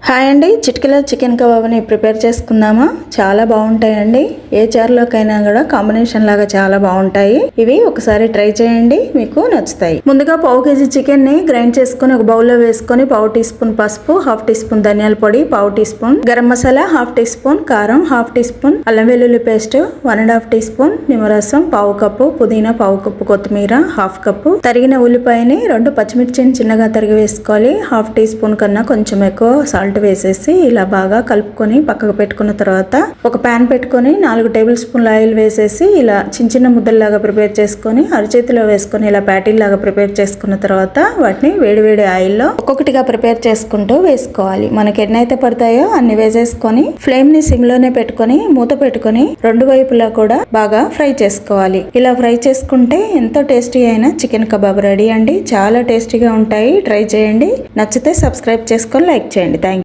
Hi అండి, చిటికెలో chicken కబాబ్ని prepare చేసుకుందామా. చాలా బాగుంటాయండి. ఏ చారులోకైనా కూడా కాంబినేషన్ లాగా చాలా బాగుంటాయి. ఇవి ఒకసారి ట్రై చేయండి, మీకు నచ్చుతాయి. ముందుగా పావు కేజీ చికెన్ ని గ్రైండ్ చేసుకుని ఒక బౌల్లో వేసుకొని పావు టీ స్పూన్ పసుపు, హాఫ్ టీ స్పూన్ ధనియాల పొడి, పావు teaspoon garam masala, half teaspoon కారం, హాఫ్ టీ స్పూన్ అల్లం వెల్లుల్లి పేస్ట్, 1.5 టీ స్పూన్ నిమ్మరసం, పావు కప్పు పుదీనా, పావు కప్పు కొత్తిమీర, హాఫ్ కప్పు తరిగిన ఉల్లిపాయని 2 పచ్చిమిర్చిని చిన్నగా తరిగి వేసుకోవాలి. హాఫ్ టీ స్పూన్ కన్నా కొంచెం ఎక్కువ సాల్ట్ వేసేసి ఇలా బాగా కలుపుకొని పక్కకు పెట్టుకున్న తర్వాత ఒక పాన్ పెట్టుకొని 4 టేబుల్ స్పూన్ల ఆయిల్ వేసేసి ఇలా చిన్న చిన్న ముద్దల్లాగా ప్రిపేర్ చేసుకొని అరచేతిలో వేసుకొని ఇలా ప్యాటీల్ లాగా ప్రిపేర్ చేసుకున్న తర్వాత వాటిని వేడివేడి ఆయిల్లో ఒక్కొక్కటిగా ప్రిపేర్ చేసుకుంటూ వేసుకోవాలి. మనకి ఎన్నైతే పడతాయో అన్ని వేసేసుకొని ఫ్లేమ్ ని సిమ్ లోనే పెట్టుకొని మూత పెట్టుకొని 2 వైపులా కూడా బాగా ఫ్రై చేసుకోవాలి. ఇలా ఫ్రై చేసుకుంటే ఎంతో టేస్టీ అయిన చికెన్ కబాబ్ రెడీ అండి. చాలా టేస్టీగా ఉంటాయి, ట్రై చేయండి. నచ్చితే సబ్స్క్రైబ్ చేసుకొని లైక్ చేయండి. Thank you.